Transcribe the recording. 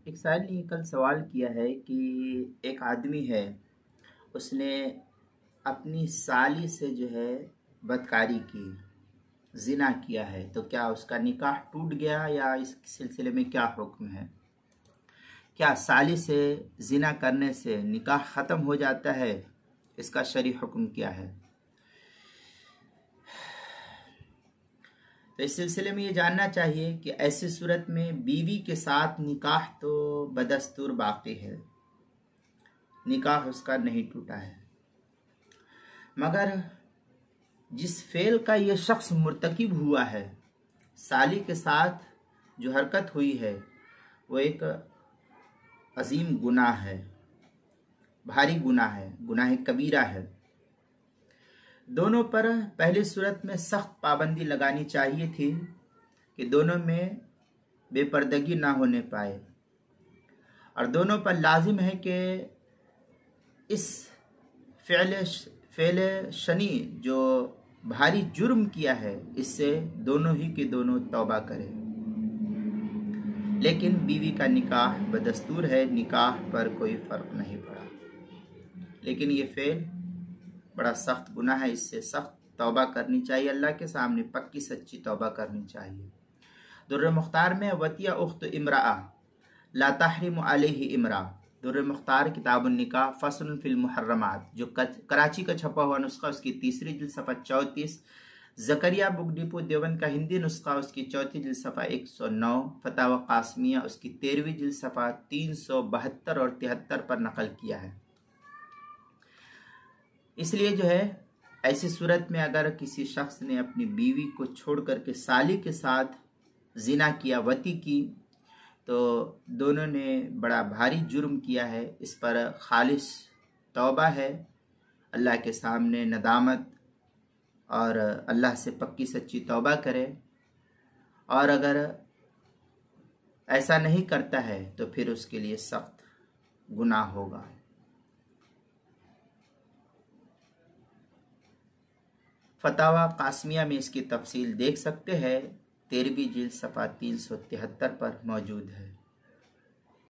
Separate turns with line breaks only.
एक साइल ने कल सवाल किया है कि एक आदमी है, उसने अपनी साली से जो है बदकारी की, जिना किया है, तो क्या उसका निकाह टूट गया या इस सिलसिले में क्या हुक्म है? क्या साली से जिना करने से निकाह ख़त्म हो जाता है? इसका शरई हुक्म क्या है? तो इस सिलसिले में ये जानना चाहिए कि ऐसी सूरत में बीवी के साथ निकाह तो बदस्तूर बाकी है, निकाह उसका नहीं टूटा है, मगर जिस फेल का ये शख्स मुर्तकिब हुआ है, साली के साथ जो हरकत हुई है, वो एक अजीम गुनाह है, भारी गुनाह है, गुनाह कबीरा है। दोनों पर पहली सूरत में सख्त पाबंदी लगानी चाहिए थी कि दोनों में बेपर्दगी ना होने पाए, और दोनों पर लाजिम है कि इस फ़ेल शनी जो भारी जुर्म किया है, इससे दोनों ही के दोनों तौबा करें। लेकिन बीवी का निकाह बदस्तूर है, निकाह पर कोई फ़र्क नहीं पड़ा, लेकिन ये फ़ेल बड़ा सख्त गुनाह है, इससे सख्त तौबा करनी चाहिए, अल्लाह के सामने पक्की सच्ची तौबा करनी चाहिए। दुर्र मुख्तार में वतिया उख्त इमराआ ला तहरिम अलैहि इमरा, दुर्र मुख्तार किताबुन निकाह फस्ल फिल मुहर्रमात, जो कराची का छपा हुआ नुस्खा, उसकी तीसरी जिल्द सफ़ा 34, ज़करिया बुक डिपो देवबंद का हिंदी नुस्खा उसकी चौथी जिल्द सफ़ा 109, फतावा कासमिया उसकी 13वीं जिल्द सफ़ा 372 और 73 पर नकल किया है। इसलिए जो है, ऐसी सूरत में अगर किसी शख्स ने अपनी बीवी को छोड़ करके साली के साथ जिना किया, वती की, तो दोनों ने बड़ा भारी जुर्म किया है। इस पर खालिस तौबा है, अल्लाह के सामने नदामत और अल्लाह से पक्की सच्ची तौबा करे, और अगर ऐसा नहीं करता है तो फिर उसके लिए सख्त गुनाह होगा। फतावा कासमिया में इसकी तफसील देख सकते हैं, 13वीं जिल्द सफ़ा 373 पर मौजूद है।